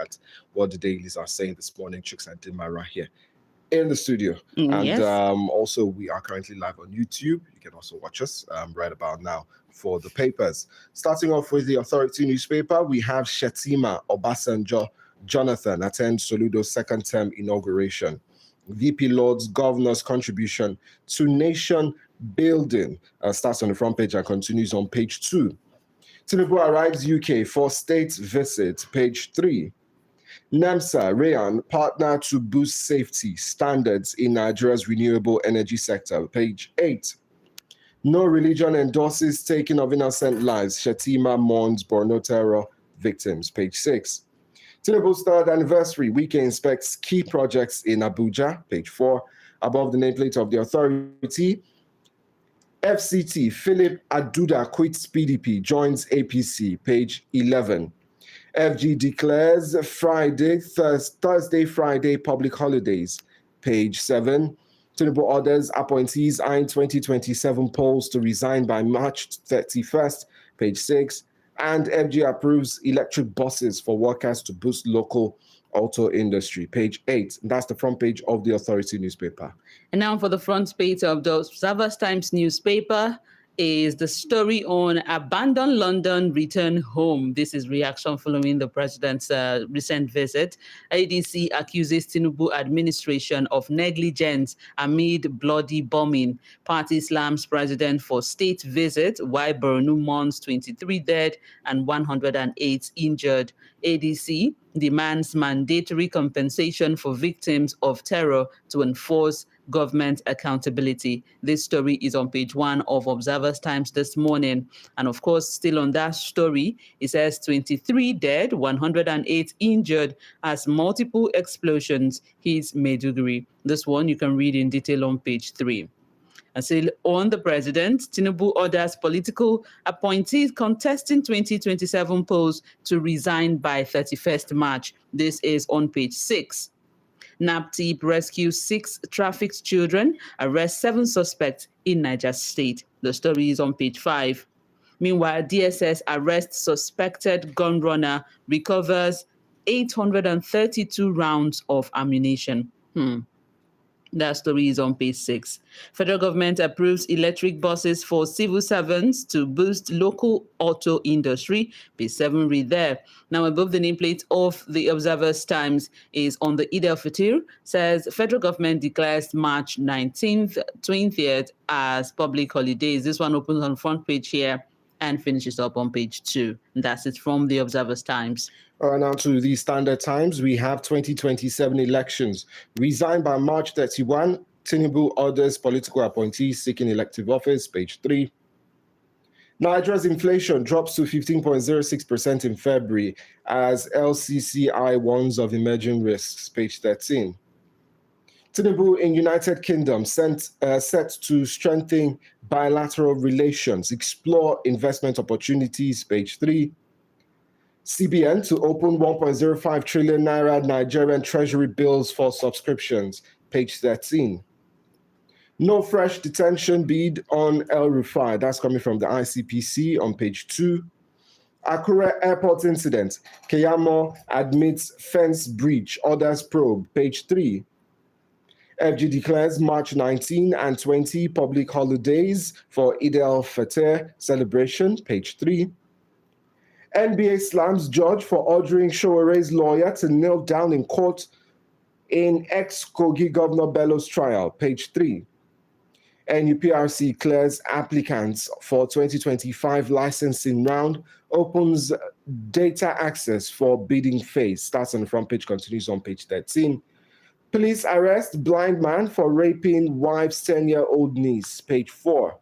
at what the dailies are saying this morning. Chooks and Dimara here in the studio. Yes. And also, we are currently live on YouTube. You can also watch us right about now for the papers. Starting off with the Authority newspaper, we have Shetima Obasanjo Jonathan attends Soludo's second term inauguration. VP Lord's governor's contribution to nation building starts on the front page and continues on page 2. Tinubu arrives UK for state visit, page 3. NAMSA, Rayan, partner to boost safety standards in Nigeria's renewable energy sector, page 8. No religion endorses taking of innocent lives. Shetima mourns Borno terror victims, page 6. Tinubu's third anniversary, Wike inspects key projects in Abuja, page 4. Above the nameplate of the Authority, FCT, Philip Aduda quits PDP, joins APC, page 11. FG declares Thursday, Friday public holidays, page 7. Tinubu orders appointees eyeing 2027 polls to resign by March 31st, page 6. And FG approves electric buses for workers to boost local auto industry, page 8. That's the front page of the Authority newspaper. And now for the front page of the Observer Times newspaper is the story on abandoned London, return home. This is reaction following the president's recent visit. ADC accuses Tinubu administration of negligence amid bloody bombing. Party slams president for state visit, while Borno mourns 23 dead and 108 injured. ADC demands mandatory compensation for victims of terror to enforce government accountability. This story is on page 1 of Observer's Times this morning. And of course, still on that story, it says 23 dead, 108 injured as multiple explosions hit Maiduguri. This one you can read in detail on page 3. And still on the president, Tinubu orders political appointees contesting 2027 polls to resign by 31st March. This is on page 6. NAPTIP rescues 6 trafficked children, arrests 7 suspects in Niger State. The story is on page 5. Meanwhile, DSS arrests suspected gun runner, recovers 832 rounds of ammunition. That story is on page 6. Federal government approves electric buses for civil servants to boost local auto industry. Page 7, read there. Now, above the nameplate of the Observer's Times is on the Eid al-Fitr, says federal government declares March 19th, 20th as public holidays. This one opens on the front page here and finishes up on page 2. And that's it from the Observer's Times. All right, now to the Standard Times. We have 2027 elections. Resign by March 31. Tinubu orders political appointees seeking elective office, page 3. Nigeria's inflation drops to 15.06% in February as LCCI warns of emerging risks, page 13. Tinubu in United Kingdom set to strengthen bilateral relations, explore investment opportunities, page 3. CBN to open 1.05 trillion naira Nigerian treasury bills for subscriptions, page 13. No fresh detention bid on El Rufai. That's coming from the ICPC on page 2. Akure Airport incident. Keyamo admits fence breach, orders probe, page 3. FG declares March 19 and 20 public holidays for Eid al-Fitr celebration, page 3. NBA slams judge for ordering Showere's lawyer to kneel down in court in ex-Kogi Governor Bello's trial, page 3. NUPRC clears applicants for 2025 licensing round, opens data access for bidding phase. Starts on the front page, continues on page 13. Police arrest blind man for raping wife's 10-year-old niece, page 4.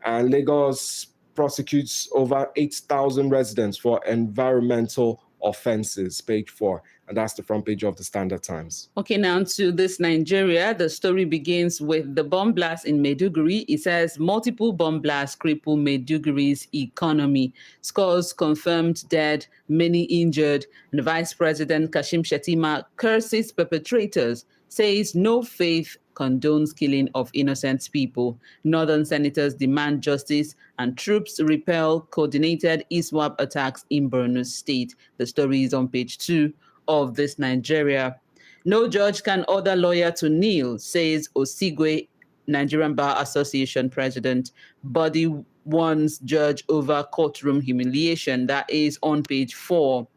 And Lagos prosecutes over 8,000 residents for environmental offenses, page 4. And that's the front page of the Standard Times. Okay, now to this Nigeria. The story begins with the bomb blast in Maiduguri. It says multiple bomb blasts cripple Maiduguri's economy. Scores confirmed dead, many injured. And Vice President Kashim Shettima curses perpetrators, says no faith condones killing of innocent people. Northern senators demand justice and troops repel coordinated ISWAP attacks in Borno State. The story is on page 2 of this Nigeria. No judge can order lawyer to kneel, says Osigwe, Nigerian Bar Association president. Body warns judge over courtroom humiliation. That is on page 4.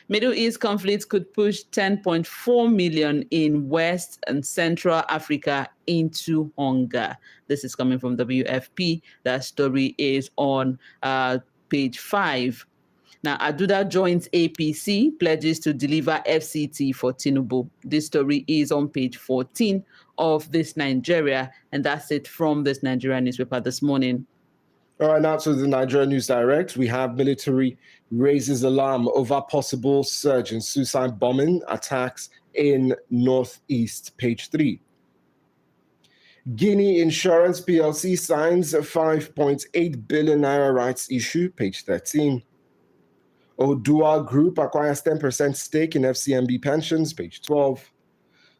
Middle East conflicts could push 10.4 million in West and Central Africa into hunger. This is coming from WFP. That story is on page 5. Now, Aduda joins APC, pledges to deliver FCT for Tinubu. This story is on page 14 of This Nigeria, and that's it from This Nigeria newspaper this morning. All right, now to the Nigeria News Direct. We have military raises alarm over possible surge in suicide bombing attacks in Northeast, page 3. Guinea Insurance PLC signs a 5.8 billion naira rights issue, page 13. Odua Group acquires 10% stake in FCMB pensions, page 12.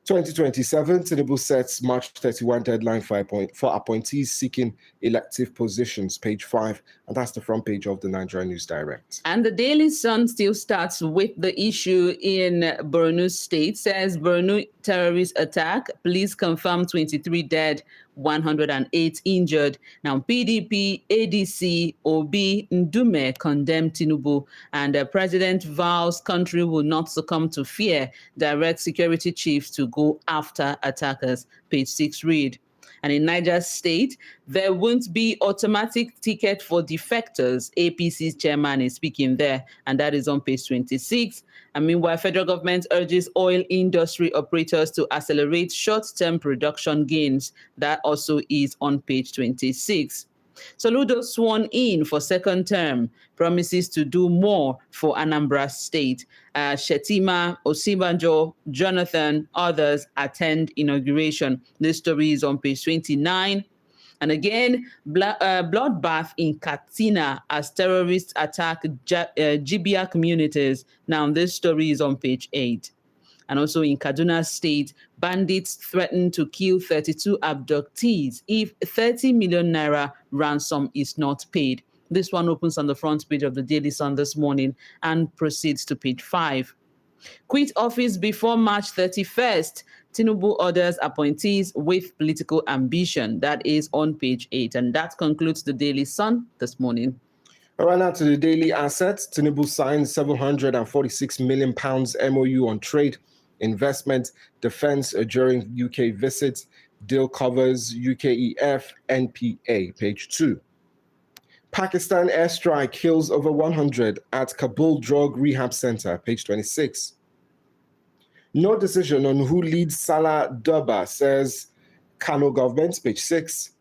2027, Tinubu sets March 31 deadline for appointees seeking elective positions, page 5. And that's the front page of the Nigeria News Direct. And the Daily Sun still starts with the issue in Borno State. Says Borno terrorist attack. Police confirm 23 dead, 108 injured. Now, PDP, ADC, Obi, Ndume condemn Tinubu, and the president vows country will not succumb to fear. Direct security chiefs to go after attackers. Page 6 read. And in Niger State, there won't be automatic ticket for defectors. APC's chairman is speaking there, and that is on page 26. And meanwhile, federal government urges oil industry operators to accelerate short-term production gains. That also is on page 26. Soludo sworn in for second term, promises to do more for Anambra State. Shetima, Osibanjo, Jonathan, others attend inauguration. This story is on page 29. And again, bloodbath in Katsina as terrorists attack Jibia communities. Now, this story is on page 8. And also in Kaduna State, bandits threaten to kill 32 abductees if 30 million naira ransom is not paid. This one opens on the front page of the Daily Sun this morning and proceeds to page 5. Quit office before March 31st. Tinubu orders appointees with political ambition. That is on page 8. And that concludes the Daily Sun this morning. All right, now to the daily assets. Tinubu signs £746 million MOU on trade, investment, defense during UK visit. Deal covers UKEF, NPA, page 2. Pakistan airstrike kills over 100 at Kabul Drug Rehab Center, page 26. No decision on who leads Salah Durbar, says Kano government, page 6.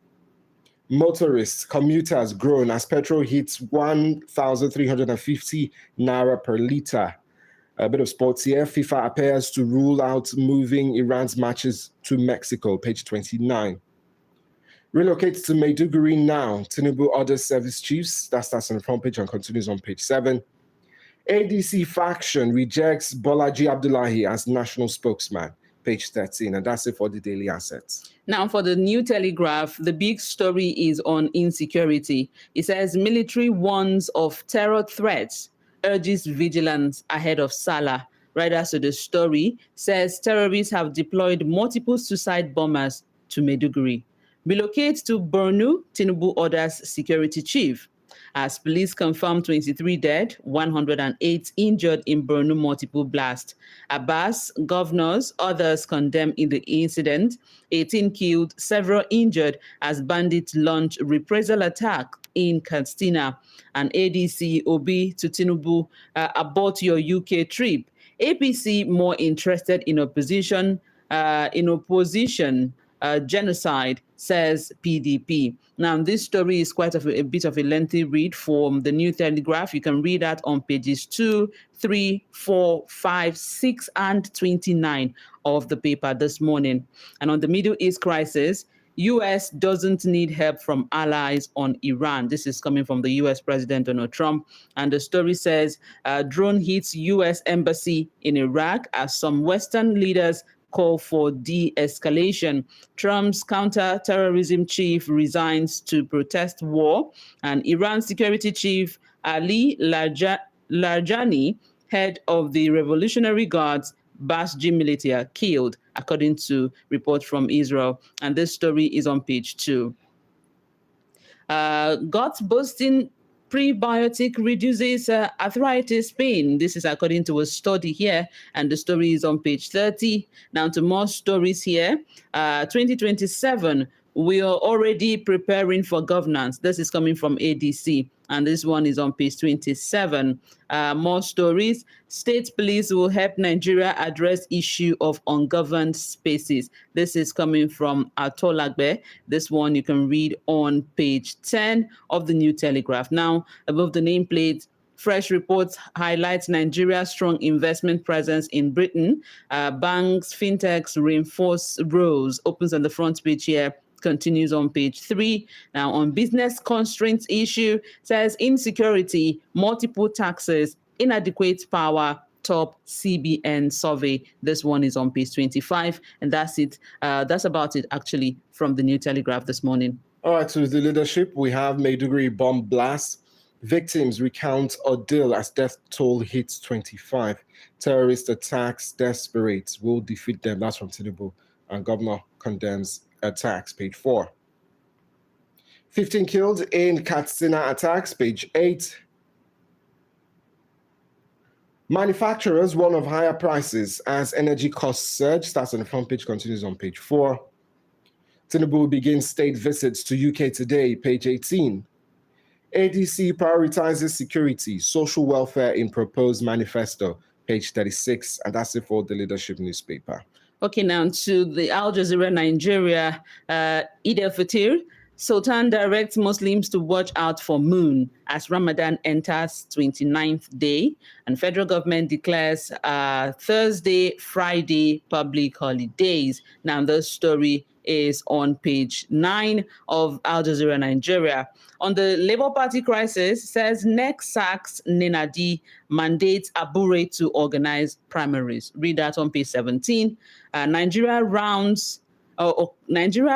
Motorists, commuters groan as petrol hits 1,350 naira per litre. A bit of sports here. FIFA appears to rule out moving Iran's matches to Mexico, page 29. Relocates to Maiduguri now. Tinubu orders service chiefs. That starts on the front page and continues on page 7. ADC faction rejects Bolaji Abdullahi as national spokesman, page 13. And that's it for the daily assets. Now, for the New Telegraph, the big story is on insecurity. It says military warns of terror threats, urges vigilance ahead of Salah. Right after the story says terrorists have deployed multiple suicide bombers to Maiduguri. Relocate to Borno, Tinubu orders security chief. As police confirm 23 dead, 108 injured in Borno multiple blast. Abbas, governors, others condemned in the incident. 18 killed, several injured as bandits launch reprisal attack in Katsina. And ADC Obi to Tinubu, abort your UK trip. APC more interested in opposition, genocide, says PDP. Now, this story is quite a bit of a lengthy read from the New Telegraph. You can read that on pages 2, 3, 4, 5, 6, and 29 of the paper this morning. And on the Middle East crisis, U.S. doesn't need help from allies on Iran. This is coming from the U.S. President Donald Trump. And the story says, drone hits U.S. embassy in Iraq as some Western leaders call for de-escalation. Trump's counter-terrorism chief resigns to protest war, and Iran security chief Ali Larjani head of the Revolutionary Guards, Basji Militia, killed, according to reports from Israel. And this story is on page 2. Gut boosting prebiotic reduces arthritis pain. This is according to a study here, and the story is on page 30. Now to more stories here. 2027, we are already preparing for governance. This is coming from ADC, and this one is on page 27. More stories. State police will help Nigeria address issue of ungoverned spaces. This is coming from Atolagbe. This one you can read on page 10 of the New Telegraph. Now, above the nameplate, fresh reports highlight Nigeria's strong investment presence in Britain. Banks, fintechs reinforce roles. Opens on the front page here. Continues on page 3. Now, on business constraints issue, says insecurity, multiple taxes, inadequate power, top CBN survey. This one is on page 25, and that's it. That's about it, actually, from the New Telegraph this morning. All right, so the leadership, we have Maiduguri bomb blast. Victims recount ordeal as death toll hits 25. Terrorist attacks desperate will defeat them. That's from Tinubu. And governor condemns attacks, page 4. 15 killed in Katsina attacks, page 8. Manufacturers warn of higher prices as energy costs surge. Starts on the front page, continues on page 4. Tinubu begins state visits to UK today, page 18. ADC prioritizes security, social welfare in proposed manifesto, page 36. And that's it for the leadership newspaper. Okay, now to the Al Jazeera Nigeria, Eid al-Fitr. Sultan directs Muslims to watch out for moon as Ramadan enters 29th day, and federal government declares Thursday, Friday public holidays. Now, the story is on page 9 of Al Jazeera Nigeria. On the Labour Party crisis, says next sacks Nenadi, mandates Abure to organize primaries. Read that on page 17. Nigeria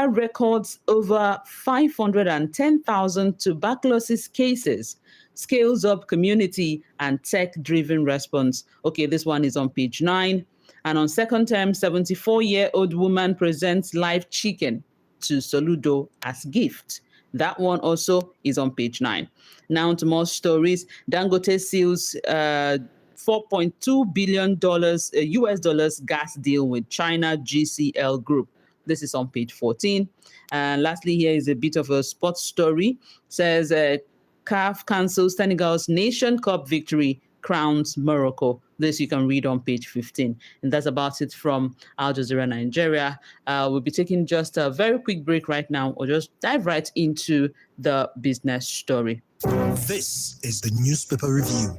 records over 510,000 tuberculosis cases, scales up community and tech-driven response. Okay, this one is on page 9. And on second term, 74-year-old woman presents live chicken to Soludo as gift. That one also is on page 9. Now to more stories. Dangote seals $4.2 billion US dollars gas deal with China GCL Group. This is on page 14. And lastly, here is a bit of a sports story. It says CAF cancels Senegal's Nation Cup victory, crowns Morocco. This you can read on page 15. And that's about it from Al Jazeera Nigeria. We'll be taking just a very quick break right now, or just dive right into the business story. This is the newspaper review.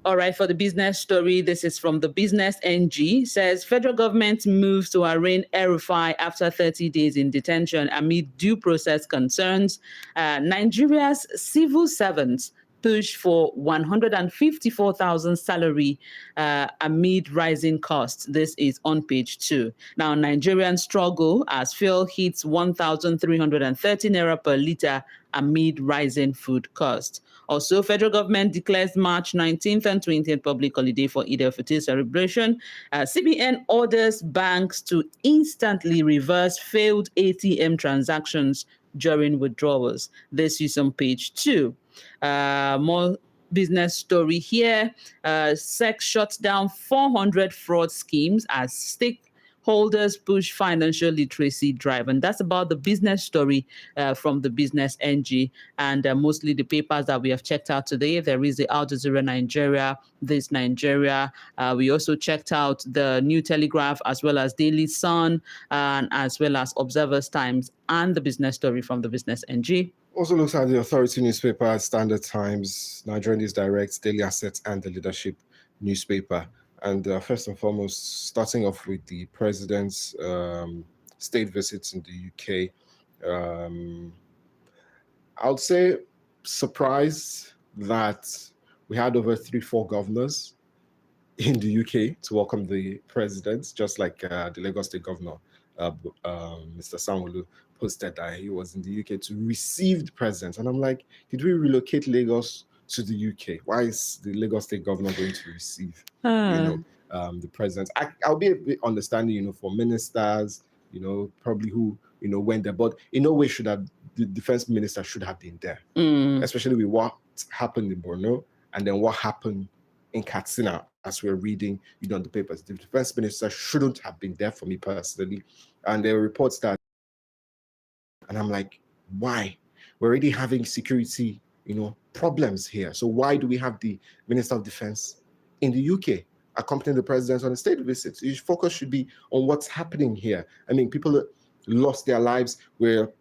All right, for the business story, this is from the Business NG. Says federal government moves to arraign El-Rufai after 30 days in detention amid due process concerns. Nigeria's civil servants push for 154,000 salary amid rising costs. This is on page 2. Now, Nigerians struggle as fuel hits 1,330 naira per litre amid rising food costs. Also, federal government declares March 19th and 20th public holiday for Eid al-Fitr celebration. CBN orders banks to instantly reverse failed ATM transactions during withdrawals. This is on page 2. More business story here. SEC shuts down 400 fraud schemes as stakeholders push financial literacy drive. And that's about the business story from the Business NG, and mostly the papers that we have checked out today. There is the Al Jazeera Nigeria, This Nigeria. We also checked out the New Telegraph, as well as Daily Sun, and as well as Observer's Times, and the business story from the Business NG. Also looks at the Authority newspaper, Standard Times, Nigerian News Direct, Daily Assets, and the Leadership newspaper. And first and foremost, starting off with the president's state visits in the UK. I would say surprised that we had over 3-4 governors in the UK to welcome the president, just like the Lagos State governor, Mr. Sanwo-Olu, posted that he was in the UK to receive the president. And I'm like, did we relocate Lagos to the UK? Why is the Lagos State governor going to receive, the president? I'll be a bit understanding, for ministers, probably who, went there, but in no way should the defense minister should have been there, especially with what happened in Borno and then what happened in Katsina, as we're reading, on the papers. The defense minister shouldn't have been there for me personally. And there were reports that, and I'm like, why? We're already having security, problems here. So why do we have the Minister of Defense in the UK accompanying the president on a state visit? Your focus should be on what's happening here. I mean, people lost their lives, where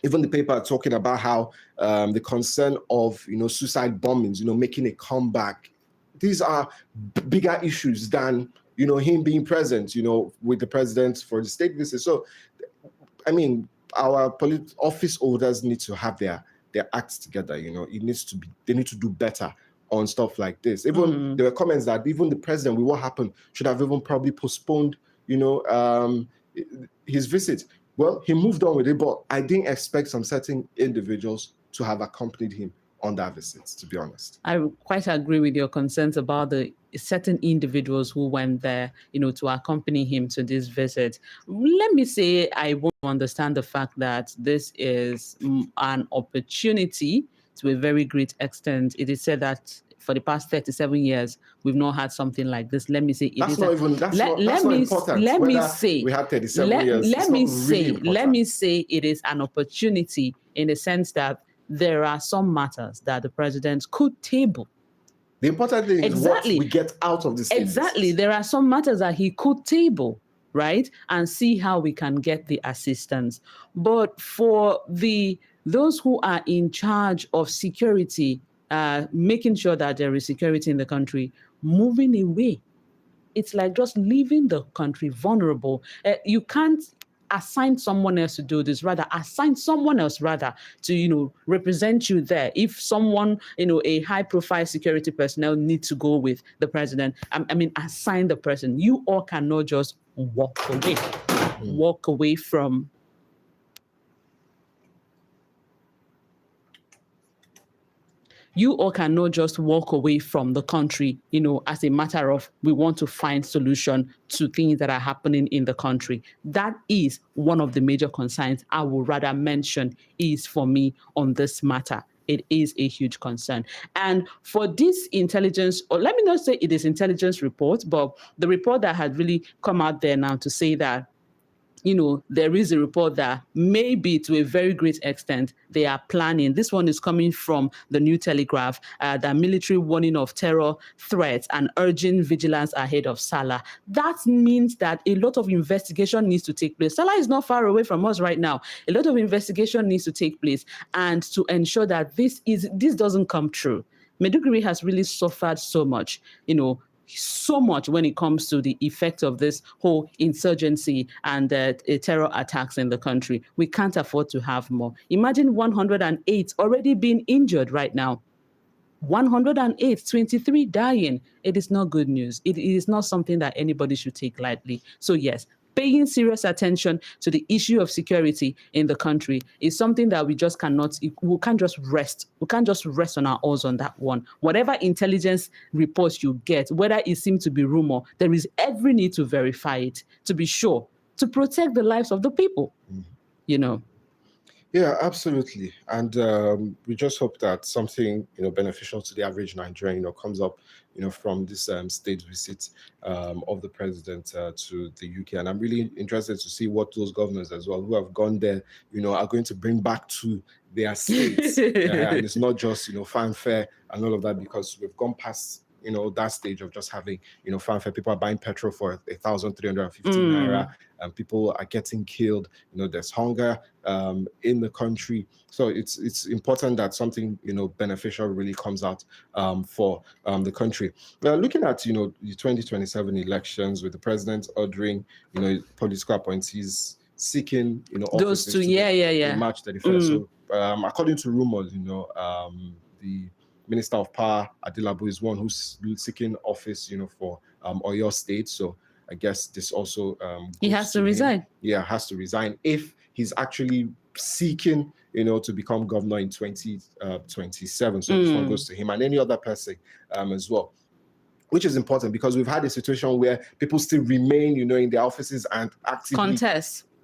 even the paper are talking about how the concern of, suicide bombings, making a comeback. These are bigger issues than, him being present, with the president for the state visit. So, I mean, our office holders need to have their acts together. They need to do better on stuff like this. Even there were comments that even the president, with what happened, should have even probably postponed, his visit. Well, he moved on with it, but I didn't expect some certain individuals to have accompanied him on that visit, to be honest. I quite agree with your concerns about the certain individuals who went there, to accompany him to this visit. Let me say, I want to understand the fact that this is an opportunity to a very great extent. It is said that for the past 37 years, we've not had something like this. Let me say, That's not important. Let me say, we had 37 years. Let me say, it is an opportunity in the sense that there are some matters that the president could table. The important thing is what we get out of this. Exactly. There are some matters that he could table, right? And see how we can get the assistance. But for those who are in charge of security, making sure that there is security in the country, moving away, it's like just leaving the country vulnerable. You can't assign someone else to do this, assign someone else to, represent you there. If someone, a high profile security personnel need to go with the president, assign the person. You all cannot just walk away from. You all cannot just walk away from the country, as a matter of we want to find solution to things that are happening in the country. That is one of the major concerns I would rather mention is for me on this matter. It is a huge concern. And for this intelligence, or let me not say it is intelligence report, but the report that had really come out there now to say that, there is a report that maybe to a very great extent they are planning. This one is coming from the New Telegraph, the military warning of terror threats and urging vigilance ahead of Salah. That means that a lot of investigation needs to take place. Salah is not far away from us right now. A lot of investigation needs to take place, and to ensure that this doesn't come true. Maiduguri has really suffered so much, so much when it comes to the effect of this whole insurgency and terror attacks in the country. We can't afford to have more. Imagine 108 already being injured right now. 108, 23 dying. It is not good news. It is not something that anybody should take lightly. So yes, paying serious attention to the issue of security in the country is something that we can't just rest. We can't just rest on our oars on that one. Whatever intelligence reports you get, whether it seems to be rumor, there is every need to verify it, to be sure, to protect the lives of the people, Yeah, absolutely. And we just hope that something, beneficial to the average Nigerian, comes up, from this state visit of the president to the UK. And I'm really interested to see what those governors as well who have gone there, are going to bring back to their states. And it's not just, fanfare and all of that, because we've gone past that stage of just having, fanfare. People are buying petrol for 1,350 naira, and people are getting killed. There's hunger in the country. So it's important that something, beneficial really comes out for the country. Looking at, the 2027 elections, with the president ordering, political appointees seeking, those two, March 31st. So according to rumors, the Minister of Power, Adilabu, is one who's seeking office, for Oyo State. So I guess this also he has to resign. Yeah, has to resign if he's actually seeking, to become governor in 2027. So this one goes to him and any other person as well, which is important because we've had a situation where people still remain, in their offices and actively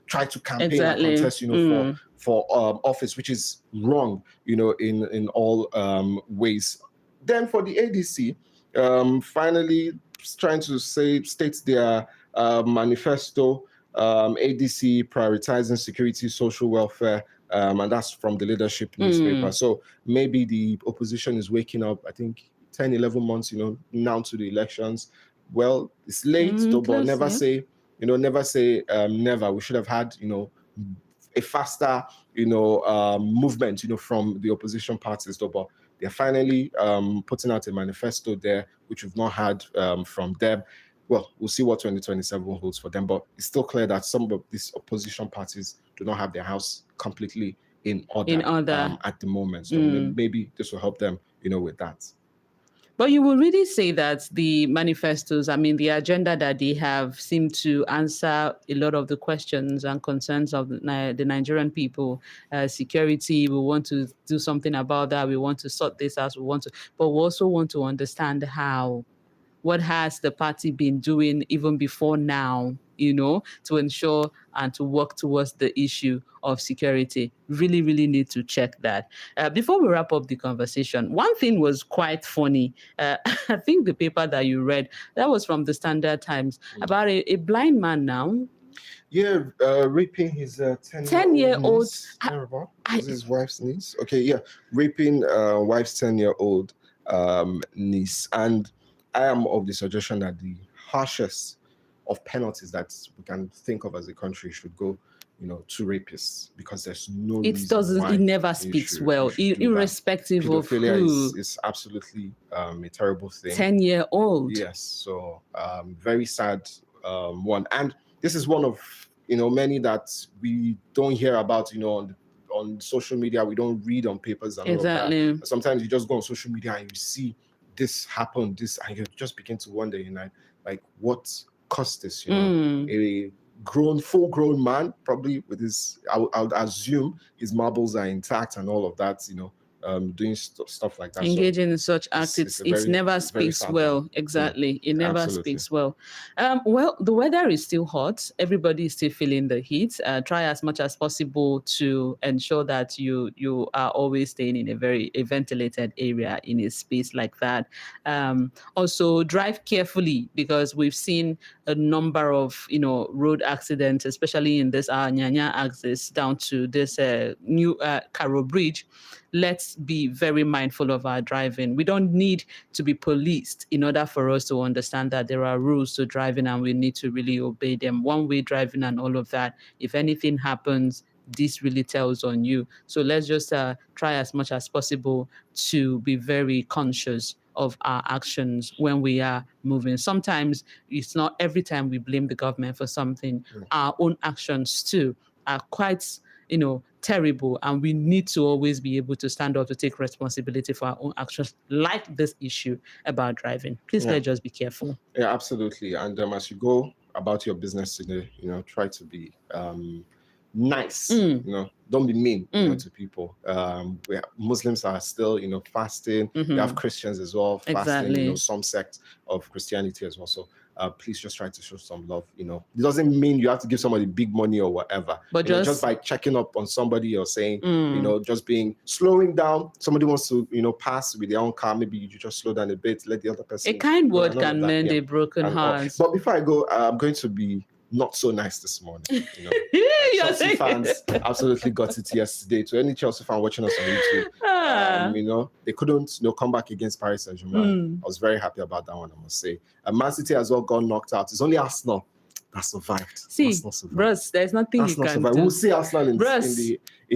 try to campaign and contest, for office, which is wrong, in all ways. Then for the ADC, finally trying to state their manifesto, ADC prioritizing security, social welfare, and that's from the leadership newspaper. So maybe the opposition is waking up, I think 10, 11 months, now to the elections. Well, it's late, but never say, never. We should have had, a faster, movement, from the opposition parties, but they're finally putting out a manifesto there, which we've not had from them. Well, we'll see what 2027 holds for them, but it's still clear that some of these opposition parties do not have their house completely in order. At the moment. So maybe this will help them, with that. But you will really say that the manifestos, the agenda that they have seem to answer a lot of the questions and concerns of the Nigerian people. Security, we want to do something about that. We want to sort this out. But we also want to understand how. What has the party been doing even before now, to ensure and to work towards the issue of security? Really, really need to check that. Before we wrap up the conversation, one thing was quite funny. I think the paper that you read, that was from the Standard Times, about a blind man now. Yeah, raping his 10-year-old niece. His wife's niece. Okay, yeah, raping wife's 10-year-old niece. And I am of the suggestion that the harshest of penalties that we can think of as a country should go, to rapists, because there's no reason why it never speaks well, irrespective of who. Is absolutely a terrible thing. 10-year-old. Yes, so very sad one, and this is one of many that we don't hear about, on social media. We don't read on papers and all of that. Sometimes you just go on social media and you see this happened, and you just begin to wonder, like what caused this? A full-grown man, probably with his, I would assume his marbles are intact and all of that, doing stuff like that. Engaging in such acts, it never speaks well. Exactly. It never speaks well. Well, the weather is still hot. Everybody is still feeling the heat. Try as much as possible to ensure that you are always staying in a ventilated area, in a space like that. Also, drive carefully, because we've seen a number of, road accidents, especially in this Nyanya axis down to this new Caro Bridge. Let's be very mindful of our driving. We don't need to be policed in order for us to understand that there are rules to driving and we need to really obey them. One-way driving and all of that. If anything happens, this really tells on you. So let's just try as much as possible to be very conscious of our actions when we are moving. Sometimes it's not every time we blame the government for something. Our own actions too are quite, terrible, and we need to always be able to stand up to take responsibility for our own actions, like this issue about driving. Please let's just be careful. Yeah, absolutely. And as you go about your business today, try to be nice. Don't be mean to people. Muslims are still, fasting. We have Christians as well fasting. Some sects of Christianity as well. So please just try to show some love. It doesn't mean you have to give somebody big money or whatever. But just by checking up on somebody or saying, just slowing down. Somebody wants to, pass with their own car. Maybe you just slow down a bit. Let the other person. A kind word can mend a broken heart. But before I go, I'm going to be not so nice this morning. Chelsea fans absolutely got it yesterday. To any Chelsea fan watching us on YouTube, they couldn't come back against Paris Saint-Germain. I was very happy about that one, I must say. Man City as well got knocked out. It's only Arsenal that survived. See, bros, there's nothing you can do. We'll see Arsenal in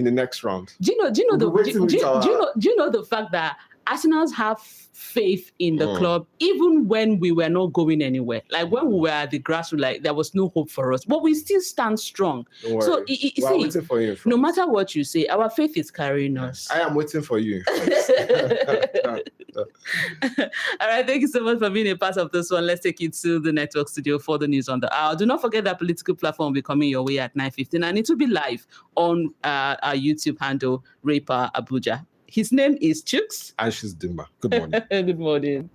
the next round. Do you know the fact that Arsenals have faith in the club, even when we were not going anywhere. Like when we were at the grassroots, like there was no hope for us, but we still stand strong. Don't So worry. see, We're waiting for you in no France. matter what you say, our faith is carrying us. I am waiting for you. All right, thank you so much for being a part of this one. Let's take you to the network studio for the news on the hour. Do not forget that political platform will be coming your way at 9:15, and it will be live on our YouTube handle, Raypower Abuja. His name is Chooks. And she's Dimba. Good morning. Good morning.